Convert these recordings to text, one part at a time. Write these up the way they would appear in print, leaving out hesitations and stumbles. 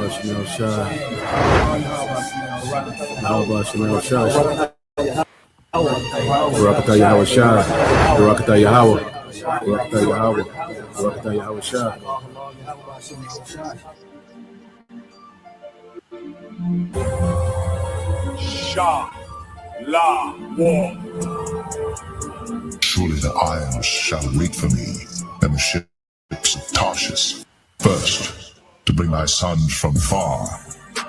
Shemel Shai. Yahweh Shemel Shai. Barakatah Yahweh Shai. Barakatah Yahweh. Barakatah Yahweh. Barakatah Yahweh Shai. Shah La War. Surely the isles shall wait for me, and the ships of Tarshish. First, to bring thy sons from far,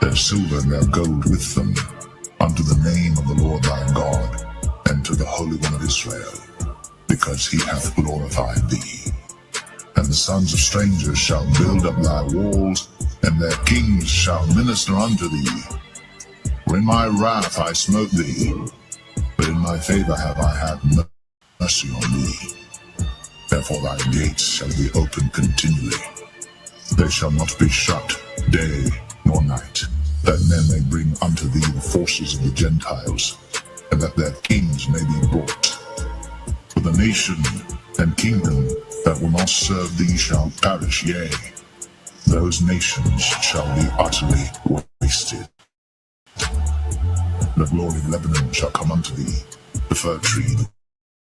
their silver and their gold with them, unto the name of the Lord thy God, and to the Holy One of Israel, because he hath glorified thee. And the sons of strangers shall build up thy walls, and their kings shall minister unto thee. For in my wrath I smote thee, but in my favor have I had mercy on thee. Therefore thy gates shall be open continually. They shall not be shut day nor night, that men may bring unto thee the forces of the Gentiles, and that their kings may be brought. For the nation and kingdom that will not serve thee shall perish, yea, those nations shall be utterly wasted. The glory of Lebanon shall come unto thee, the fir tree, the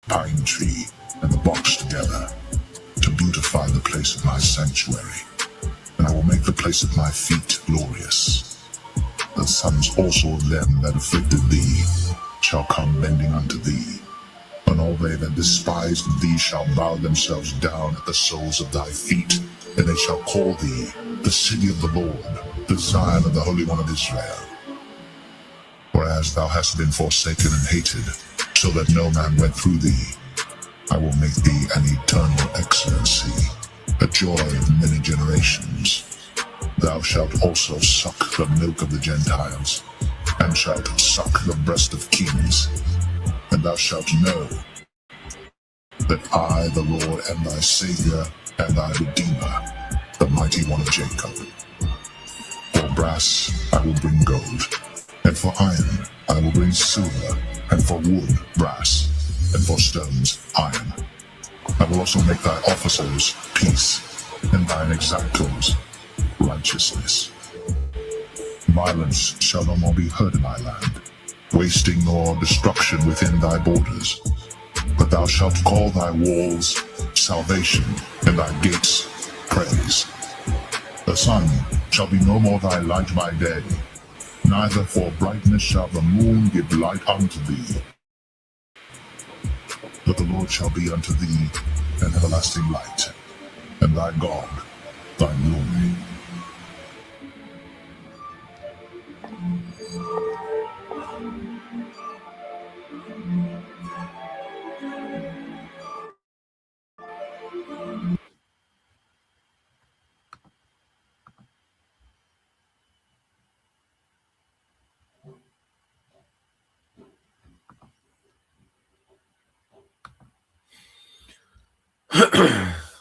pine tree, and the box together, to beautify the place of my sanctuary. And I will make the place of my feet glorious. The sons also of them that afflicted thee shall come bending unto thee, and all they that despised thee shall bow themselves down at the soles of thy feet, and they shall call thee the city of the Lord, the Zion of the Holy One of Israel. Whereas thou hast been forsaken and hated, so that no man went through thee, I will make thee an eternal excellency, a joy of many generations. Thou shalt also suck the milk of the Gentiles, and shalt suck the breast of kings, and thou shalt know that I, the Lord, am thy Savior and thy Redeemer, the mighty one of Jacob. For brass I will bring gold, and for iron I will bring silver, and for wood brass, and for stones iron. I will also make thy officers peace, and thine exactors righteousness. Violence shall no more be heard in thy land, wasting nor destruction within thy borders. But thou shalt call thy walls salvation, and thy gates praise. The sun shall be no more thy light by day, neither for brightness shall the moon give light unto thee. But the Lord shall be unto thee an everlasting light, and thy God thy glory.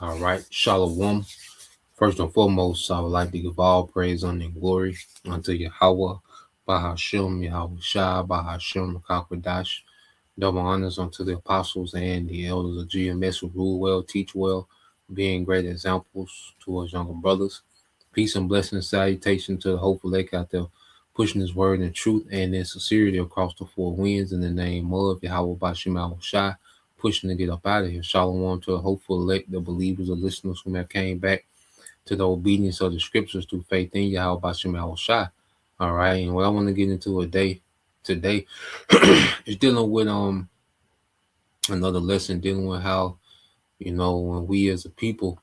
All right, Shalom. First and foremost, I would like to give all praise, honor, and glory unto Yahweh, Bahashem, Yahweh Shai, Bahashem, Kakwadash. Double honors unto the apostles and the elders of GMS who rule well, teach well, being great examples to us younger brothers. Peace and blessing and salutation to the hopeful lake out there, pushing his word in truth and in sincerity across the four winds in the name of Yahweh Bashem Yahweh Shai, pushing to get up out of here. Shalom to the hopeful elect, the believers, the listeners who have came back to the obedience of the scriptures through faith in Yahweh Bashem Yahweh Shai. All right, and what I want to get into today is dealing with another lesson, dealing with how, when we as a people,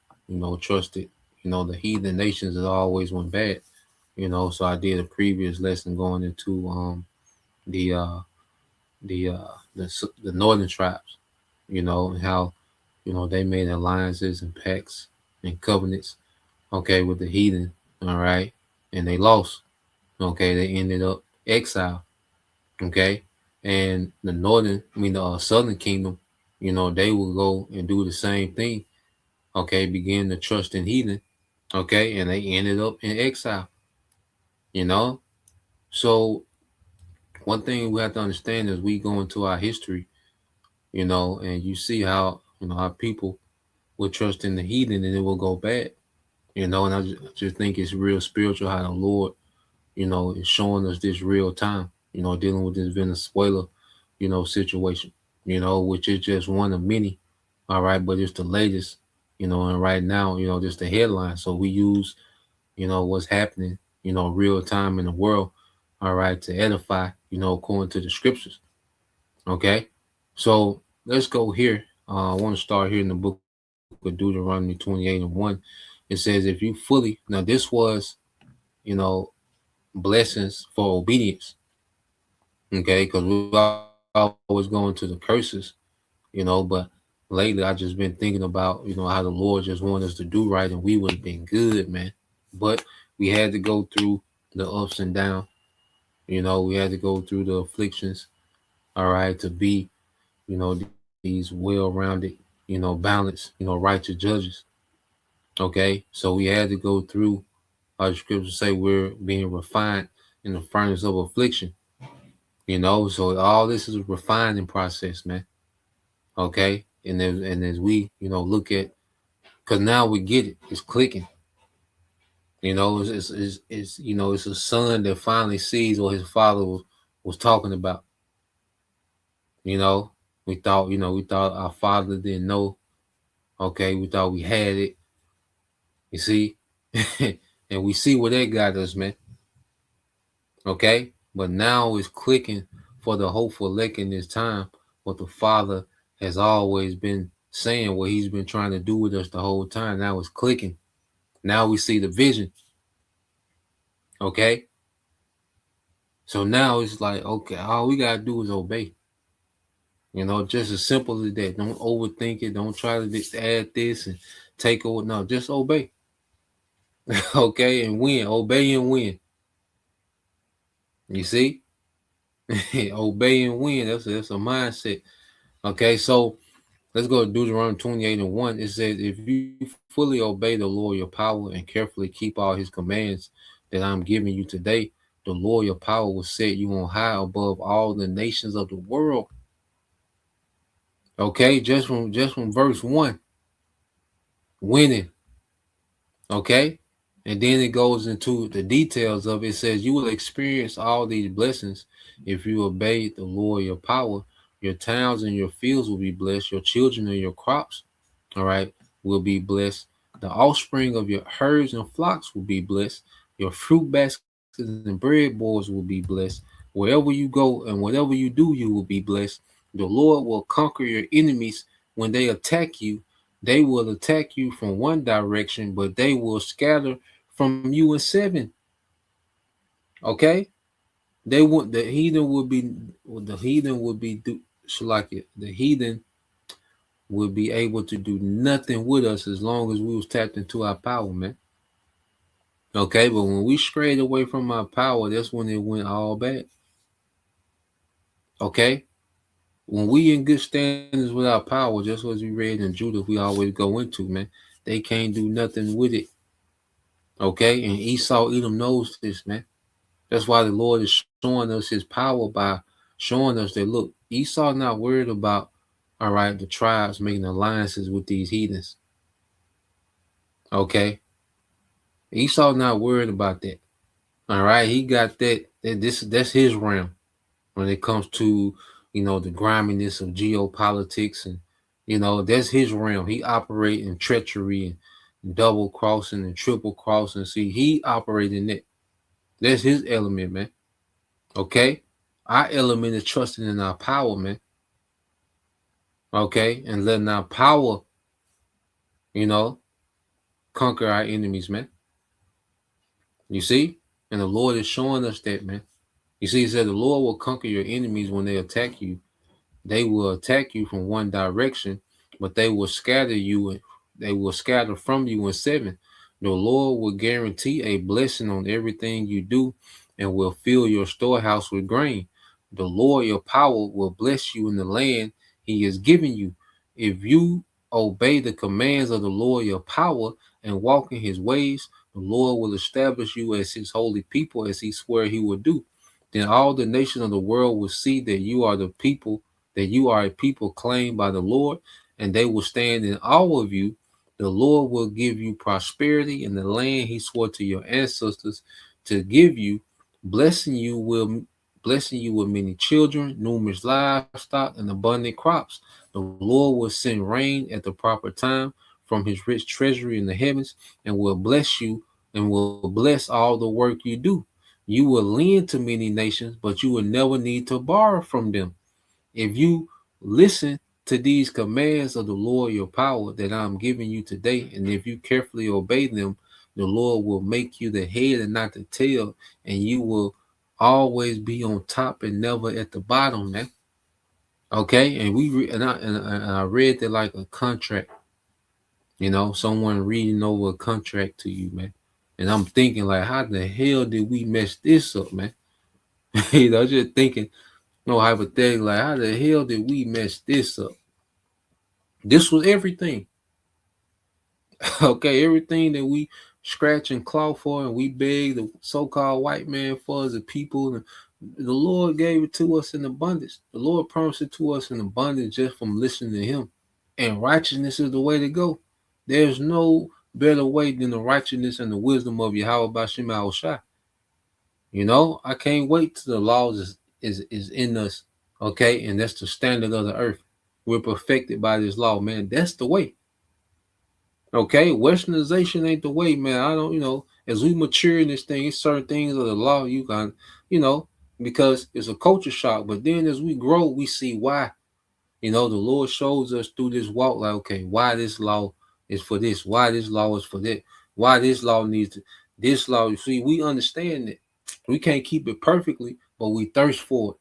trusted, the heathen nations that always went bad. So I did a previous lesson going into the northern tribes, and how, they made alliances and pacts and covenants, okay, with the heathen, all right, and they lost, okay, they ended up exiled, okay, and the southern kingdom, they will go and do the same thing, okay, begin to trust in heathen, okay, and they ended up in exile, so one thing we have to understand is we go into our history, and you see how, how people will trust in the heathen and it will go bad, And I just think it's real spiritual how the Lord, is showing us this real time, dealing with this Venezuela, situation, which is just one of many. All right, but it's the latest, and right now, just the headline. So we use, what's happening, real time in the world, all right, to edify, according to the scriptures. Okay. So let's go here. I want to start here in the book of Deuteronomy 28:1. It says, if you fully, now this was, you know, blessings for obedience. Okay. Because we always go into the curses, but lately I just been thinking about, how the Lord just wanted us to do right and we would have been good, man. But we had to go through the ups and downs, we had to go through the afflictions, all right, to be, these well-rounded, balanced, righteous judges. Okay. So we had to go through, the scriptures say we're being refined in the furnace of affliction, so all this is a refining process, man. Okay. And as we, look at, because now we get it, it's clicking. It's a son that finally sees what his father was talking about. You know, we thought our father didn't know. Okay, we thought we had it. You see, and we see where that got us, man. Okay, but now it's clicking for the hopeful elect in this time. What the Father has always been saying, what He's been trying to do with us the whole time. Now it's clicking. Now we see the vision. Okay, so now it's like, okay, all we gotta do is obey. Just as simple as that. Don't overthink it. Don't try to add this and take over. No, just obey. Okay, and win. Obey and win. You see, obey and win. That's a mindset. Okay, so let's go to Deuteronomy 28:1. It says, if you fully obey the Lord your power and carefully keep all his commands that I'm giving you today, the Lord your power will set you on high above all the nations of the world. Okay, just from verse 1, winning. Okay. And then it goes into the details of it. It says, you will experience all these blessings if you obey the Lord your power. Your towns and your fields will be blessed. Your children and your crops, all right, will be blessed. The offspring of your herds and flocks will be blessed. Your fruit baskets and breadboards will be blessed. Wherever you go and whatever you do, you will be blessed. The Lord will conquer your enemies when they attack you. They will attack you from one direction, but they will scatter from you in seven. Okay? They would the heathen would be like it. The heathen would be able to do nothing with us as long as we was tapped into our power, man. Okay, but when we strayed away from our power, that's when it went all bad. Okay? When we in good standings with our power, just as we read in Judah, we always go into, man, they can't do nothing with it. Okay? And Esau Edom knows this, man. That's why the Lord is showing us his power by showing us that, look, Esau not worried about, all right, the tribes making alliances with these heathens. Okay? Esau not worried about that. All right? He got that's his realm when it comes to, the griminess of geopolitics, and, that's his realm. He operate in treachery and double crossing and triple crossing. See, he operate in that. That's his element, man. Okay? Our element is trusting in our power, man. Okay? And letting our power, you know, conquer our enemies, man. You see? And the Lord is showing us that, man. You see, he said the Lord will conquer your enemies when they attack you. They will attack you from one direction, but they will scatter you and they will scatter from you in seven. The Lord will guarantee a blessing on everything you do and will fill your storehouse with grain. The Lord, your power, will bless you in the land he has given you. If you obey the commands of the Lord, your power, and walk in his ways, the Lord will establish you as his holy people, as he swore he would do. Then all the nations of the world will see that you are a people claimed by the Lord, and they will stand in awe of you. The Lord will give you prosperity in the land he swore to your ancestors to give you, blessing you will blessing you with many children, numerous livestock, and abundant crops. The Lord will send rain at the proper time from his rich treasury in the heavens and will bless you and will bless all the work you do. You will lend to many nations, but you will never need to borrow from them. If you listen to these commands of the Lord your power that I'm giving you today, and if you carefully obey them, the Lord will make you the head and not the tail, and you will always be on top and never at the bottom, man. Okay, and I read that like a contract, someone reading over a contract to you, man. And I'm thinking like, how the hell did we mess this up, man? Just thinking, no hypothetical, like how the hell did we mess this up? This was everything. Okay, everything that we scratch and claw for and we beg the so-called white man for as a people, the Lord gave it to us in abundance. The Lord promised it to us in abundance just from listening to him. And righteousness is the way to go. There's no better way than the righteousness and the wisdom of Yahweh Bashim Al Shai. I can't wait till the laws is in us. Okay, and that's the standard of the earth. We're perfected by this law, man. That's the way. Okay, westernization ain't the way, man. I don't, as we mature in this thing, it's certain things of the law you can, because it's a culture shock. But then as we grow, we see why. The Lord shows us through this walk, like, okay, why this law is for this, why this law is for that, why this law needs to, this law. You see, we understand it. We can't keep it perfectly, but we thirst for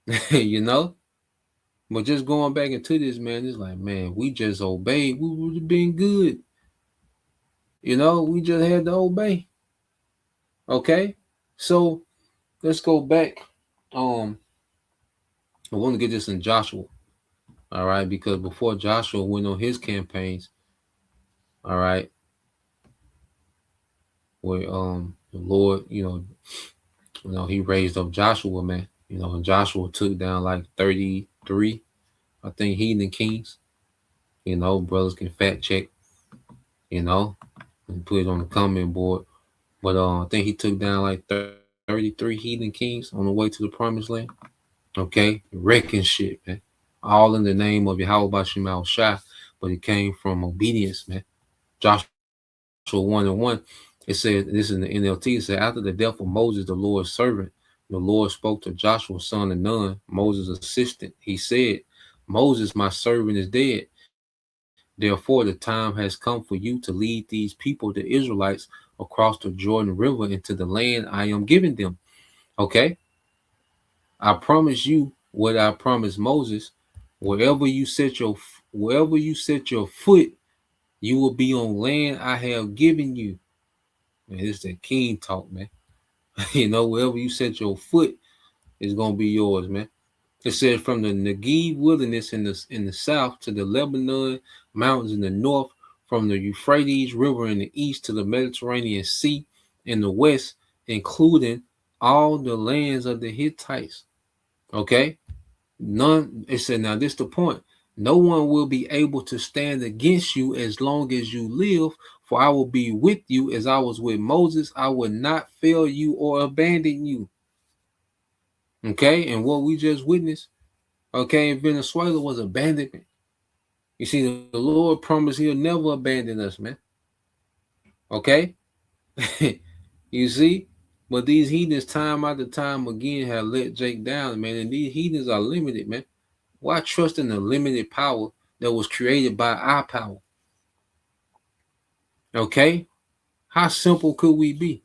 it. But just going back into this, man, it's like, man, we just obeyed. We would have been good. We just had to obey. Okay? So let's go back. I want to get this in Joshua. All right, because before Joshua went on his campaigns, all right, where the Lord, he raised up Joshua, man. And Joshua took down like 33, I think, heathen kings. Brothers can fact check, and put it on the comment board. But I think he took down like 33 heathen kings on the way to the promised land. Okay, wrecking shit, man. All in the name of Yahweh Bashim Al Shai, but it came from obedience, man. Joshua 1:1, it said, this is in the NLT, it said, after the death of Moses, the Lord's servant, the Lord spoke to Joshua, son of Nun, Moses' assistant. He said, Moses, my servant, is dead. Therefore, the time has come for you to lead these people, the Israelites, across the Jordan River into the land I am giving them. Okay? I promise you what I promised Moses. Wherever you set your foot, you will be on land I have given you. Man, this is the king talk, man. Wherever you set your foot is gonna be yours, man. It says from the Negev wilderness in the south to the Lebanon mountains in the north, from the Euphrates River in the east to the Mediterranean Sea in the west, including all the lands of the Hittites. Okay? None, it said, now this is the point. No one will be able to stand against you as long as you live, for I will be with you as I was with Moses. I will not fail you or abandon you. Okay, and what we just witnessed, okay, in Venezuela was abandonment. You see, the Lord promised he'll never abandon us, man. Okay? You see? But these heathens time after time again have let Jake down, man. And these heathens are limited, man. Why trust in the limited power that was created by our power? Okay? How simple could we be?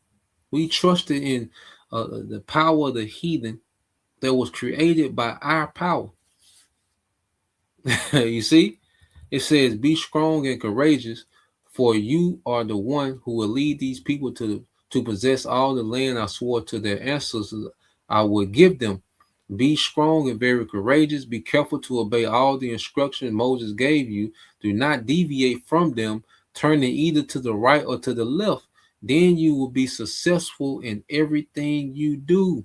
We trusted in the power of the heathen that was created by our power. You see? It says, be strong and courageous, for you are the one who will lead these people to possess all the land I swore to their ancestors I would give them. Be strong and very courageous. Be careful to obey all the instructions Moses gave you. Do not deviate from them, turning either to the right or to the left. Then you will be successful in everything you do.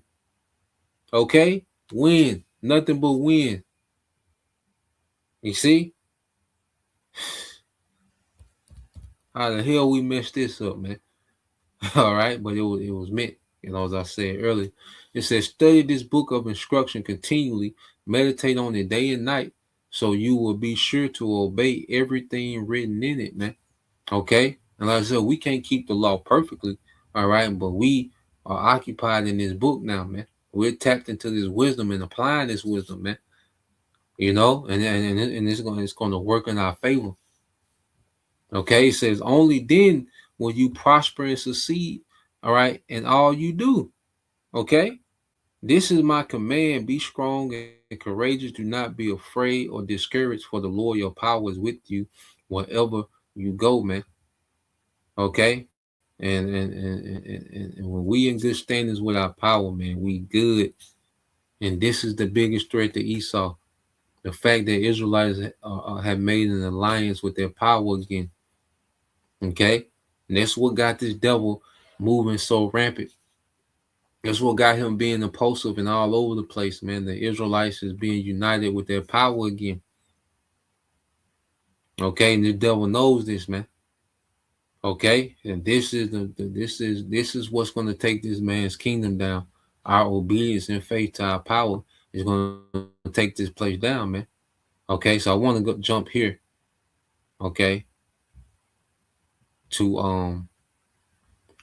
Okay? Win. Nothing but win. You see? How the hell we messed this up, man? All right, but it was meant, as I said earlier. It says, study this book of instruction continually, meditate on it day and night, so you will be sure to obey everything written in it, man. Okay? And like I said, we can't keep the law perfectly, all right, but we are occupied in this book now, man. We're tapped into this wisdom and applying this wisdom, man. And it's gonna work in our favor. Okay, it says only then will you prosper and succeed. All right, and all you do. Okay, this is my command: be strong and courageous. Do not be afraid or discouraged, for the Lord your power is with you wherever you go, man. Okay, and when we in good standings with our power, man, we good. And this is the biggest threat to Esau: the fact that Israelites have made an alliance with their power again. Okay, and that's what got this devil moving so rampant. That's what got him being impulsive and all over the place, man. The Israelites is being united with their power again. Okay, and the devil knows this, man. Okay, and this is what's going to take this man's kingdom down. Our obedience and faith to our power is going to take this place down, man. Okay, so I want to go jump here. Okay, to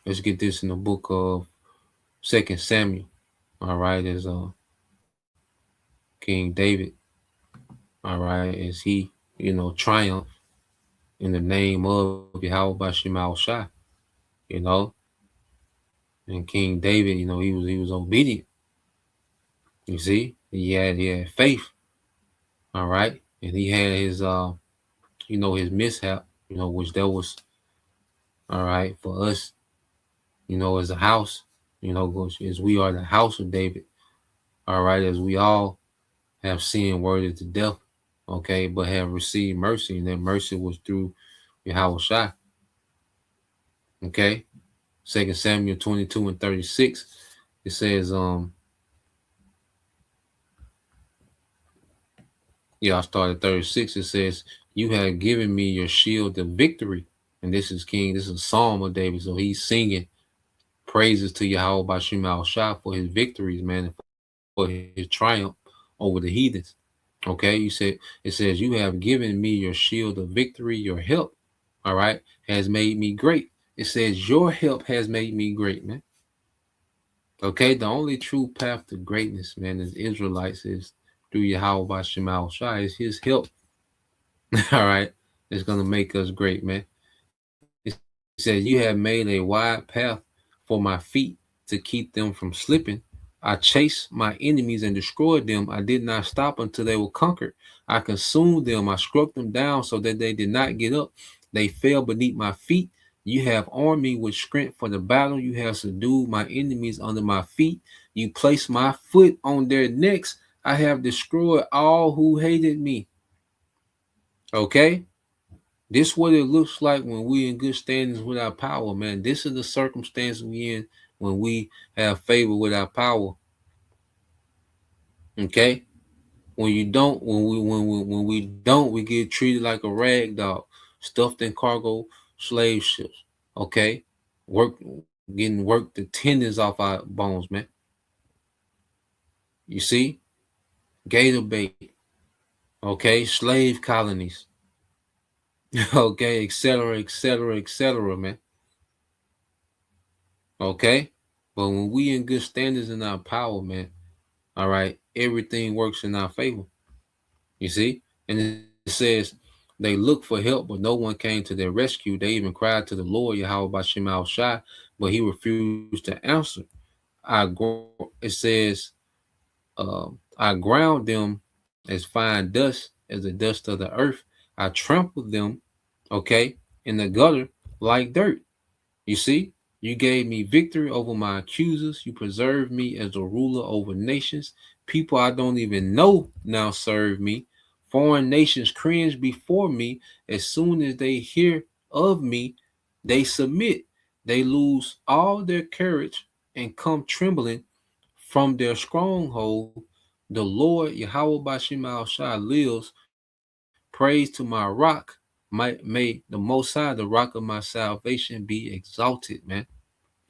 let's get this in the book of Second Samuel. All right, as King David. All right, as he triumph in the name of Yahweh Bashim Shai. You know, and King David, he was obedient. You see, he had faith. All right, and he had his mishap. Which that was all right for us. As a house. As we are the house of David. All right, as we all have sinned worthy to death. Okay, but have received mercy, and that mercy was through Yahweh Shai. Okay, 2 Samuel 22 and 36. It says, I started 36. It says, you have given me your shield of victory. And this is a psalm of David. So he's singing praises to Yahweh Bashim al Shah for his victories, man, and for his triumph over the heathens. Okay, it says, you have given me your shield of victory, your help, all right, has made me great. It says, your help has made me great, man. Okay, the only true path to greatness, man, as Israelites is through Yahweh Bashim al Shah, is his help. All right, it's going to make us great, man. It says, you have made a wide path for my feet to keep them from slipping. I chased my enemies and destroyed them. I did not stop until they were conquered. I consumed them. I struck them down so that they did not get up. They fell beneath my feet. You have armed me with strength for the battle. You have subdued my enemies under my feet. You placed my foot on their necks. I have destroyed all who hated me. Okay? This is what it looks like when we in good standings with our power, man. This is the circumstance we in when we have favor with our power. Okay? When we don't, we get treated like a rag dog, stuffed in cargo slave ships. Okay? Getting worked the tendons off our bones, man. You see? Gator bait. Okay, slave colonies. Okay, etc., etc., etc., man. Okay? But when we in good standards in our power, man, all right, everything works in our favor. You see? And it says they looked for help, but no one came to their rescue. They even cried to the Lord, Yahweh Bashim al Shai, but he refused to answer. It says, I ground them as fine dust, as the dust of the earth. I trampled them, okay, in the gutter like dirt. You see, you gave me victory over my accusers. You preserved me as a ruler over nations. People I don't even know now serve me. Foreign nations cringe before me. As soon as they hear of me, they submit. They lose all their courage and come trembling from their stronghold. The Lord Yahweh Bashim al Shai lives. Praise to my rock. may the Most High, the rock of my salvation, be exalted, man.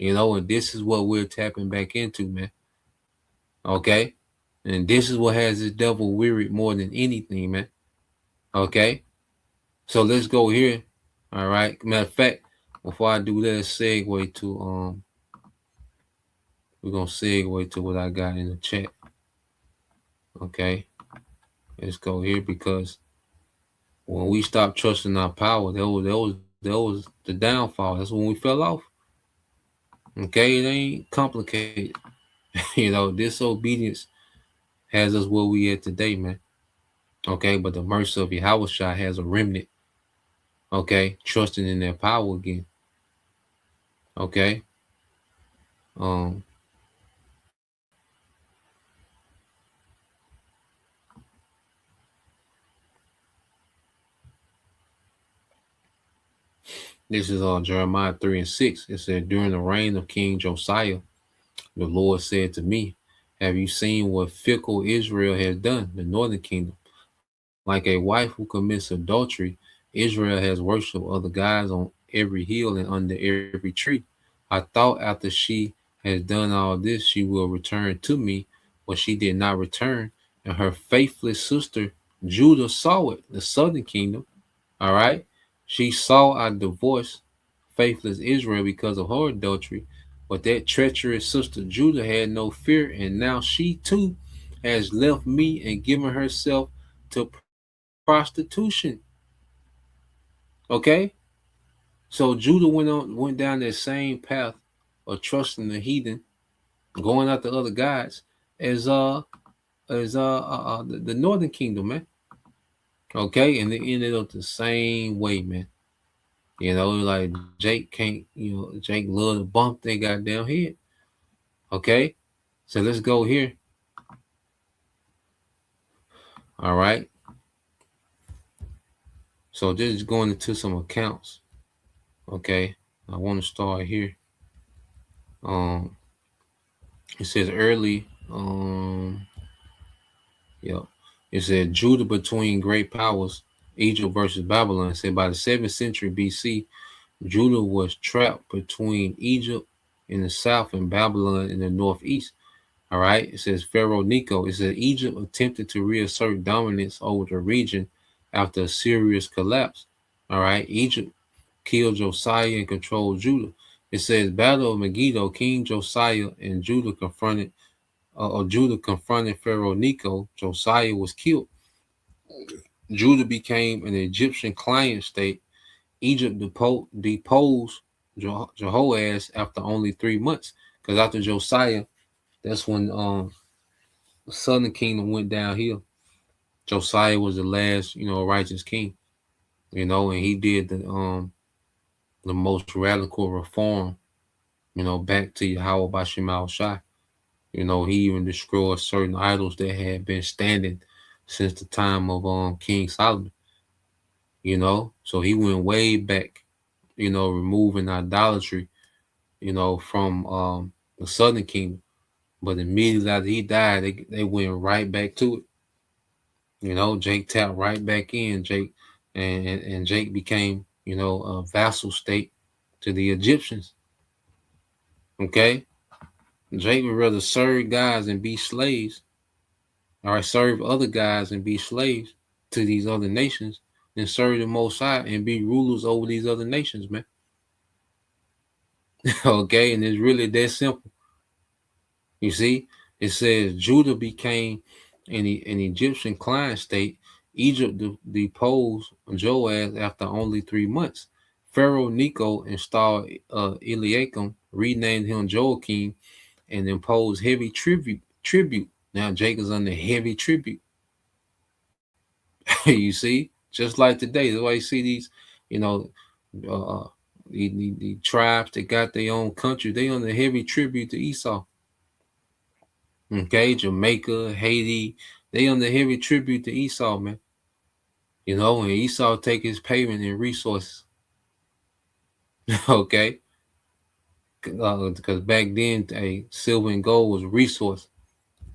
And this is what we're tapping back into, man. Okay? And this is what has this devil wearied more than anything, man. Okay? So let's go here. All right. Matter of fact, before I do that, segue to we're gonna segue to what I got in the chat. Okay. Let's go here because when we stopped trusting our power, that was the downfall. That's when we fell off. Okay, it ain't complicated. Disobedience has us where we at today, man. Okay, but the mercy of Yahweh Shai has a remnant. Okay, trusting in their power again. Okay. Um, this is Jeremiah 3 and 6. It said, during the reign of King Josiah, the Lord said to me, have you seen what fickle Israel has done, the northern kingdom? Like a wife who commits adultery, Israel has worshipped other gods on every hill and under every tree. I thought after she has done all this, she will return to me, but she did not return. And her faithless sister Judah saw it, the southern kingdom. All right. She saw I divorced faithless Israel because of her adultery, but that treacherous sister Judah had no fear, and now she too has left me and given herself to prostitution. Okay? So Judah went down that same path of trusting the heathen, going after other gods, as the northern kingdom, man. Okay, and they ended up the same way, man. Like Jake can't, Jake love to bump their goddamn head. Okay, so let's go here. All right. So this is going into some accounts. Okay, I want to start here. It says early. Yeah, it said Judah between great powers, Egypt versus Babylon. It said by the 7th century BC, Judah was trapped between Egypt in the south and Babylon in the northeast. All right. It says Pharaoh Necho. It says Egypt attempted to reassert dominance over the region after Assyria's collapse. All right. Egypt killed Josiah and controlled Judah. It says Battle of Megiddo, King Josiah and Judah confronted Pharaoh Necho. Josiah was killed. Judah became an Egyptian client state. Egypt deposed Jehoaz after only 3 months. Because after Josiah, that's when the southern kingdom went downhill. Josiah was the last, righteous king, and he did the most radical reform, back to Yahweh Bashim Shai. He even destroyed certain idols that had been standing since the time of King Solomon. So he went way back, removing idolatry, from the southern kingdom. But immediately after he died, they went right back to it. Jake tapped right back in. Jake and Jake became, a vassal state to the Egyptians. Okay, Jake would rather serve guys and be slaves, or serve other guys and be slaves to these other nations, than serve the Most High and be rulers over these other nations, man. Okay, and it's really that simple. You see, it says Judah became an Egyptian client state. Egypt deposed Joaz after only 3 months. Pharaoh Necho installed Eliakim, renamed him Joachim, and imposed heavy tribute. Now Jacob's under heavy tribute. You see, just like today, that's why you see these, uh, the tribes that got their own country. They under heavy tribute to Esau. Okay, Jamaica, Haiti, they under heavy tribute to Esau, man. And Esau take his payment in resources. Okay, because back then, silver and gold was resource.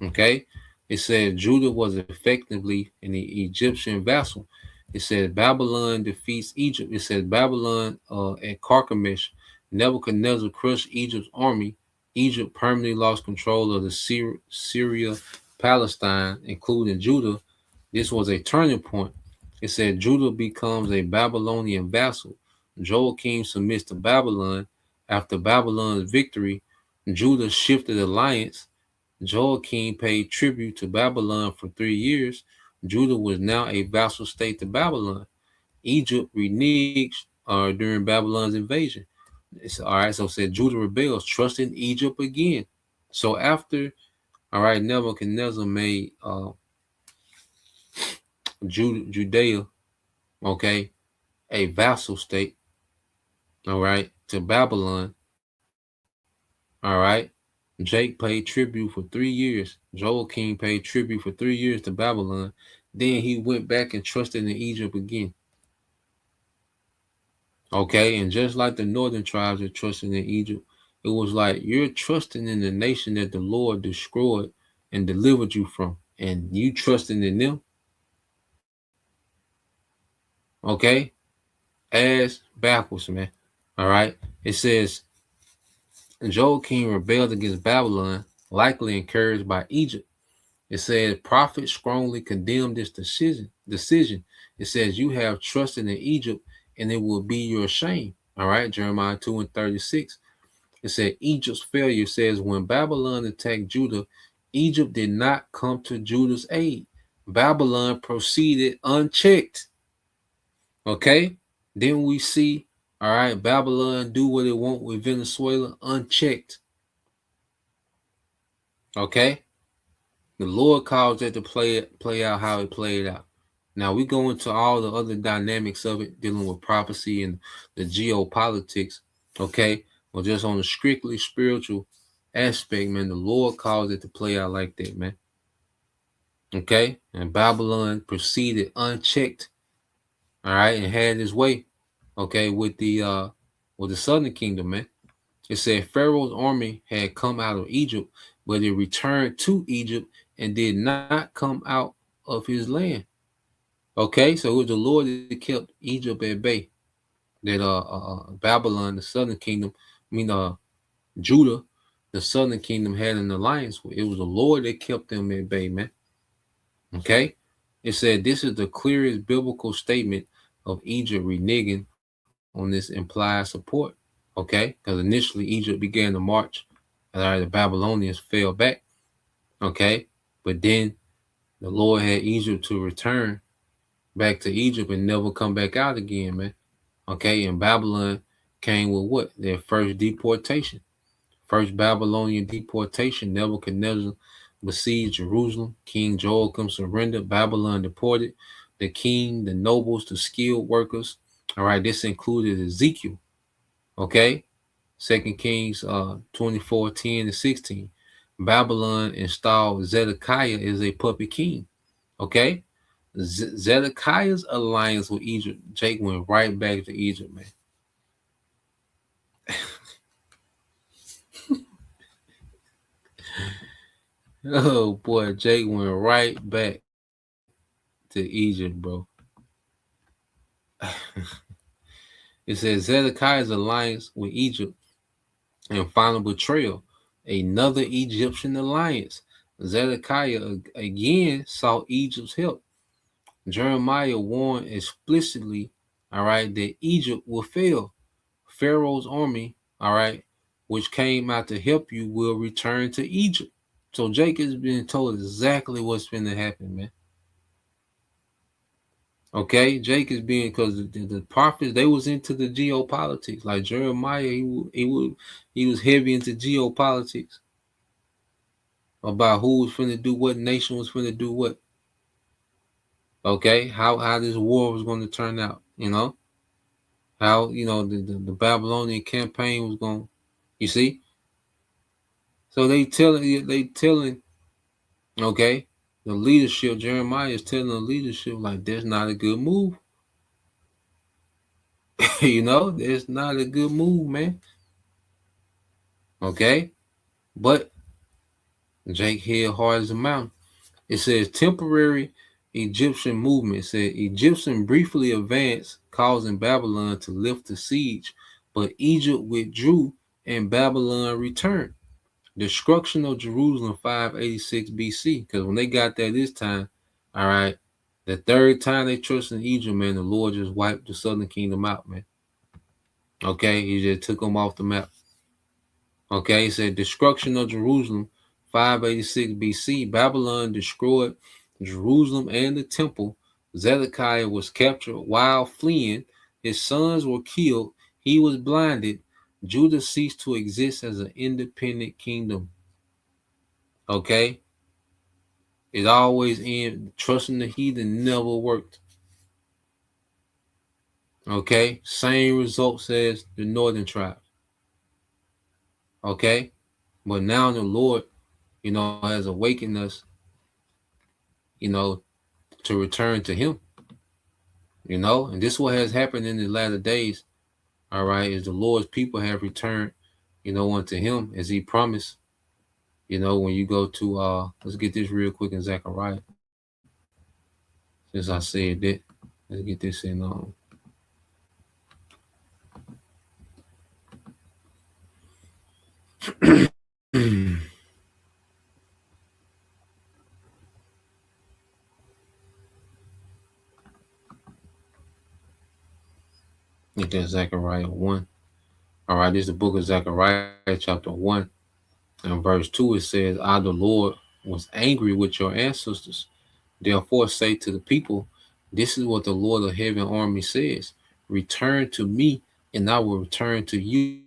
Okay, it said Judah was effectively an Egyptian vassal. It says Babylon defeats Egypt. It says Babylon at Carchemish, Nebuchadnezzar crushed Egypt's army. Egypt permanently lost control of the Syria, Palestine, including Judah. This was a turning point. It said Judah becomes a Babylonian vassal. Joachim submits to Babylon. After Babylon's victory, Judah shifted alliance. Joachim paid tribute to Babylon for 3 years. Judah was now a vassal state to Babylon. Egypt reneged during Babylon's invasion. All right, so it said Judah rebels, trusting Egypt again. So after, all right, Nebuchadnezzar made Judea, okay, a vassal state, all right, to Babylon. All right, Jake paid tribute for 3 years. Joachim paid tribute for 3 years to Babylon. Then he went back and trusted in Egypt again. Okay, and just like the northern tribes are trusting in Egypt, it was like you're trusting in the nation that the Lord destroyed and delivered you from, and you trusting in them. Okay, ass backwards, man. All right, it says Joachim rebelled against Babylon, likely encouraged by Egypt. It says prophets strongly condemned this decision. It says you have trusted in Egypt, and it will be your shame. All right, Jeremiah 2:36. It said Egypt's failure says when Babylon attacked Judah, Egypt did not come to Judah's aid. Babylon proceeded unchecked. Okay? Then we see, all right, Babylon do what it want with Venezuela unchecked. Okay? The Lord caused that to play out how it played out. Now we go into all the other dynamics of it, dealing with prophecy and the geopolitics. Okay? Or just on a strictly spiritual aspect, man, the Lord caused it to play out like that, man. Okay? And Babylon proceeded unchecked, all right, and had his way, okay, with the southern kingdom, man. It said Pharaoh's army had come out of Egypt, but it returned to Egypt and did not come out of his land. Okay, so it was the Lord that kept Egypt at bay. That Babylon, the southern kingdom, Judah, the southern kingdom had an alliance with. It was the Lord that kept them at bay, man. Okay? It said this is the clearest biblical statement of Egypt reneging on this implied support. Okay? Because initially Egypt began to march, and the Babylonians fell back. Okay? But then the Lord had Egypt to return back to Egypt and never come back out again, man. Okay? And Babylon came with what? Their first deportation. First Babylonian deportation, Nebuchadnezzar besieged Jerusalem. King Joachim surrendered. Babylon deported the king, the nobles, the skilled workers. All right, this included Ezekiel. Okay, 2 Kings 24, 10 and 16. Babylon installed Zedekiah as a puppet king. Okay, Zedekiah's alliance with Egypt, Jake went right back to Egypt, man. Oh boy, Jake went right back to Egypt, bro. It says Zedekiah's alliance with Egypt and final betrayal, another Egyptian alliance. Zedekiah again sought Egypt's help. Jeremiah warned explicitly, all right, that Egypt will fail. Pharaoh's army, all right, which came out to help you, will return to Egypt. So Jake has been told exactly what's going to happen, man. Okay, Jake is being because the prophets they was into the geopolitics. Like Jeremiah, he was heavy into geopolitics about who was finna do what, nation was finna do what. Okay, how this war was going to turn out. How the Babylonian campaign was going. You see, so they telling. Okay, the leadership. Jeremiah is telling the leadership like that's not a good move. It's not a good move, man. Okay, but Jake held hard as a mountain. It says temporary Egyptian movement said Egyptian briefly advanced, causing Babylon to lift the siege, but Egypt withdrew and Babylon returned. Destruction of Jerusalem 586 BC. Because when they got there this time, all right, the third time they trusted in Egypt, man, the Lord just wiped the southern kingdom out, man. Okay, he just took them off the map. Okay, he said destruction of Jerusalem 586 BC. Babylon destroyed Jerusalem and the temple. Zedekiah was captured while fleeing. His sons were killed. He was blinded. Judah ceased to exist as an independent kingdom. Okay, it always in trusting the heathen never worked. Okay, same results as the northern tribe. Okay, but now the Lord, has awakened us, you know, to return to Him. And this is what has happened in the latter days. All right, is the Lord's people have returned, unto Him as He promised. When you go to let's get this real quick in Zechariah. Since I said that, let's get this in get that Zechariah 1. All right, this is the book of Zechariah, chapter 1, and verse 2. It says, I, the Lord, was angry with your ancestors. Therefore, say to the people, this is what the Lord of heaven army says. Return to me, and I will return to you,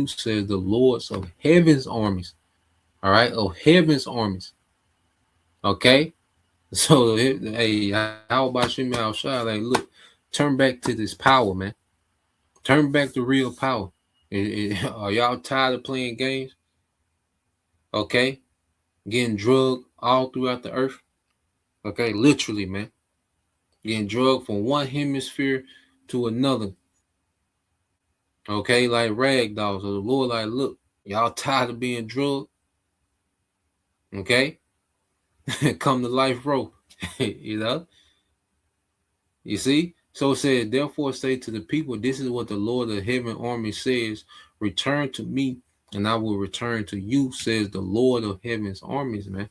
says the Lords of heaven's armies. All right, of heaven's armies. Okay? So, hey, how about you, man? Like, look, turn back to this power, man. Turn back to real power. Are y'all tired of playing games? Okay? Getting drugged all throughout the earth? Okay, literally, man. Getting drugged from one hemisphere to another. Okay, like rag dolls. So the Lord, like, look, y'all tired of being drugged? Okay? Come to life, bro. You see? So it says, therefore say to the people, this is what the Lord of heaven army says, return to me, and I will return to you, says the Lord of heaven's armies, man.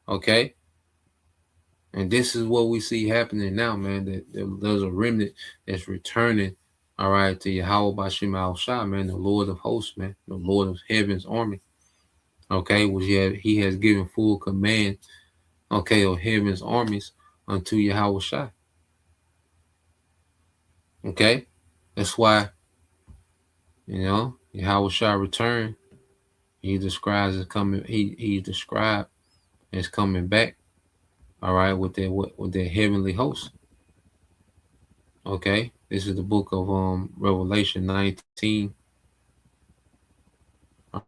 Okay? And this is what we see happening now, man. That there's a remnant that's returning, all right, to Yahweh Bashim Al Shah, man, the Lord of hosts, man, the Lord of heaven's army. Okay, which he has given full command, okay, of heaven's armies unto Yahweh Shah. Okay, that's why, Yahweh Shah return. He describes as coming. He described as coming back. All right, with their heavenly host. Okay, this is the book of Revelation 19. All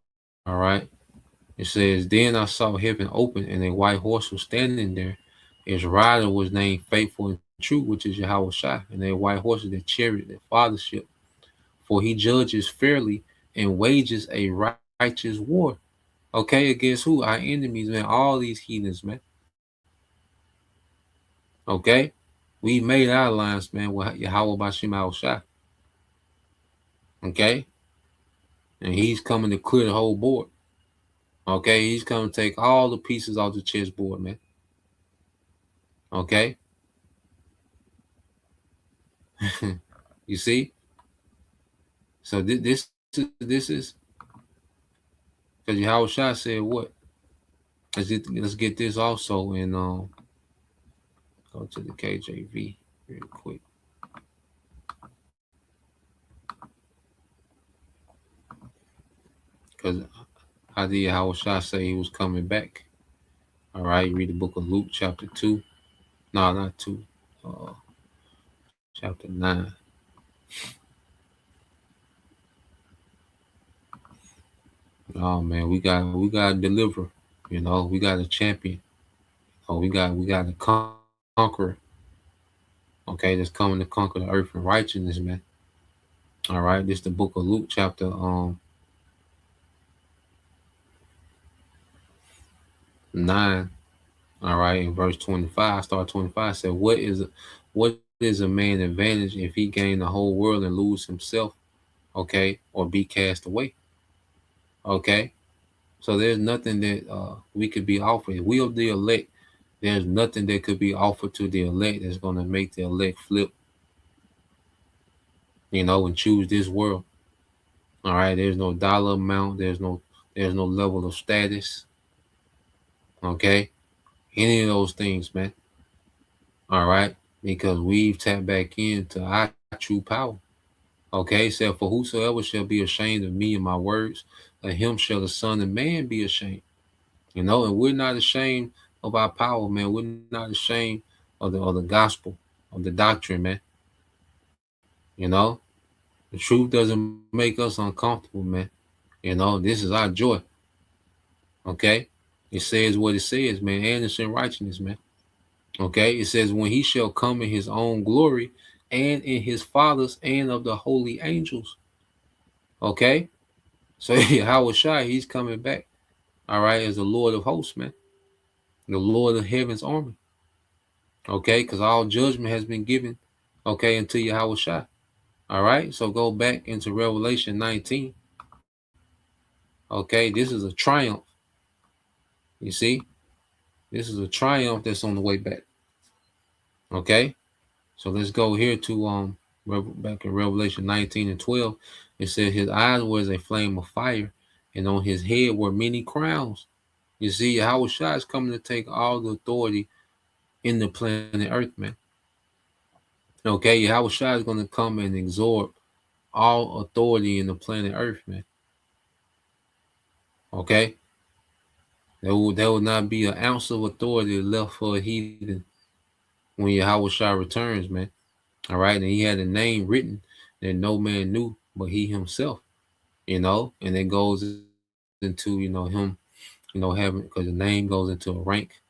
right, it says, then I saw heaven open, and a white horse was standing there. His rider was named Faithful and True, which is Yahweh Shai, and their white horse is their chariot, their fathership. For he judges fairly and wages a righteous war. Okay, against who? Our enemies, man. All these heathens, man. Okay, we made our alliance, man, with Yahweh Bashim Al Shai. Okay, and he's coming to clear the whole board. Okay, he's coming to take all the pieces off the chessboard, man. Okay. You see? So this is because Yahweh Shai said what? Let's get this also in go to the KJV real quick. Because how did Yahweh Shai say he was coming back? All right, read the book of Luke chapter 2. No, not 2. Chapter 9. Oh man, we got to deliver. We got a champion. Oh, we got a conqueror. Okay, that's coming to conquer the earth in righteousness, man. All right, this is the book of Luke chapter 9. All right, in verse 25, start 25 said, what is a man advantage if he gain the whole world and lose himself? Okay, or be cast away. Okay, so there's nothing that we could be offered. If we are the elect, there's nothing that could be offered to the elect that's going to make the elect flip, and choose this world. All right, there's no dollar amount. There's no level of status. Okay, any of those things, man. All right, because we've tapped back into our true power. Okay, said, for whosoever shall be ashamed of me and my words, of him shall the Son of Man be ashamed. And we're not ashamed of our power, man. We're not ashamed of the gospel, of the doctrine, man. You know, the truth doesn't make us uncomfortable, man. This is our joy. Okay, it says what it says, man, and it's in righteousness, man. Okay, it says when he shall come in his own glory and in his father's and of the holy angels. Okay, so Yahweh Shai, he's coming back. All right, as the Lord of hosts, man, the Lord of heaven's army. Okay, because all judgment has been given. Okay, unto Yahweh Shai. All right, so go back into Revelation 19. Okay, this is a triumph. You see, this is a triumph that's on the way back. Okay, so let's go here to back in Revelation 19 and 12. It says his eyes were as a flame of fire, and on his head were many crowns. You see, Yahweh Shai is coming to take all the authority in the planet Earth, man. Okay, Yahweh Shai is going to come and absorb all authority in the planet Earth, man. Okay, there will not be an ounce of authority left for a heathen when Yahweh Shai returns, man. All right, and he had a name written that no man knew but he himself. And it goes into him, having, because the name goes into a rank.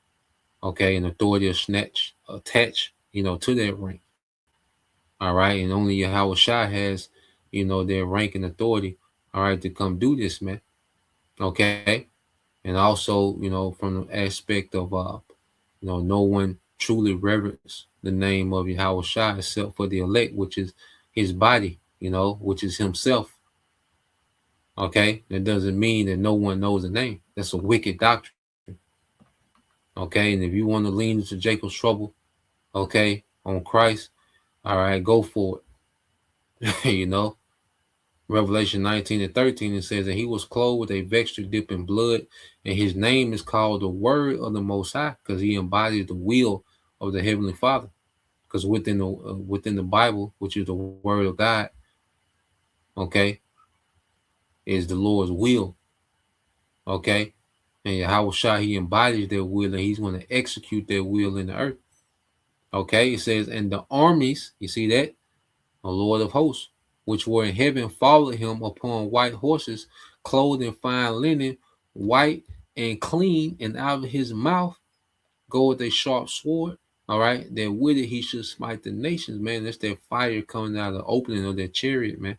Okay, and authority is attached, to that rank. All right, and only Yahweh Shai has, their rank and authority. All right, to come do this, man. Okay, and also, from the aspect of, no one truly reverence the name of Yahweh Shai except for the elect, which is his body, which is himself. Okay, that doesn't mean that no one knows the name. That's a wicked doctrine. Okay, and if you want to lean into Jacob's trouble, okay, on Christ, all right, go for it. Revelation 19 and 13, it says that he was clothed with a vesture dipped in blood, and his name is called the Word of the Most High, because he embodies the will of the Heavenly Father. Because within the Bible, which is the Word of God, okay, is the Lord's will. Okay, and Yahweh Shai, he embodies their will, and he's going to execute their will in the earth. Okay, it says, and the armies, you see that, the Lord of hosts, which were in heaven, followed him upon white horses, clothed in fine linen, white and clean, and out of his mouth goeth a sharp sword. All right, that with it he should smite the nations, man. That's that fire coming out of the opening of that chariot, man.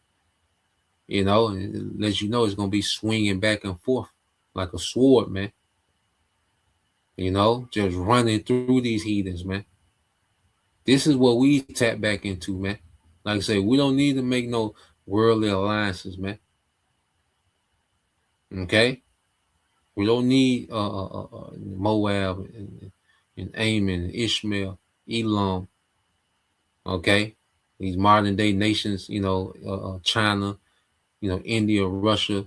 And it lets you know it's going to be swinging back and forth like a sword, man. Just running through these heathens, man. This is what we tap back into, man. Like I say, we don't need to make no worldly alliances, man. Okay? We don't need Moab and Ammon and Ishmael, Elam. Okay? These modern day nations, China, India, Russia.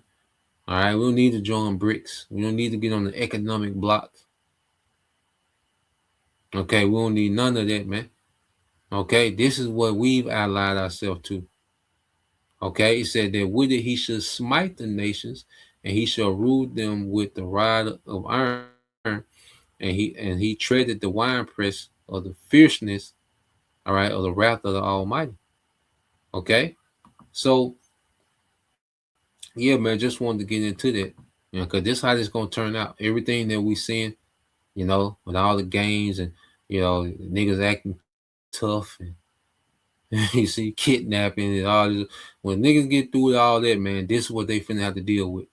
All right? We don't need to join BRICS. We don't need to get on the economic block. Okay? We don't need none of that, man. Okay? This is what we've allied ourselves to. Okay, he said that with it he should smite the nations, and he shall rule them with the rod of iron, and he treaded the winepress of the fierceness, all right, of the wrath of the Almighty. Okay, so yeah, man, just wanted to get into that, because this how this gonna turn out. Everything that we seeing, with all the games and niggas acting tough and you see kidnapping and all this. When niggas get through with all that, man, this is what they finna have to deal with.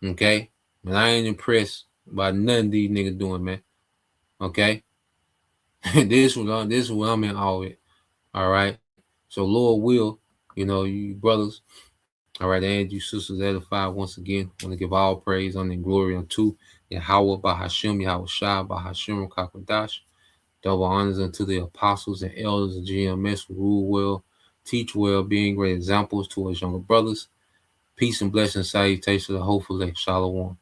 Okay? And I ain't impressed by none of these niggas doing, man. Okay, this is what I'm in awe with. All right. So Lord will, you brothers, all right, and you sisters edified once again. Want to give all praise, honor, and glory unto Yahweh Bahashem, Yahweh Shai, Bahashem Kakwadash. Double honors unto the apostles and elders of GMS who rule well, teach well, being great examples to us younger brothers. Peace and blessing, salutation to the hopeful elect. Shalom.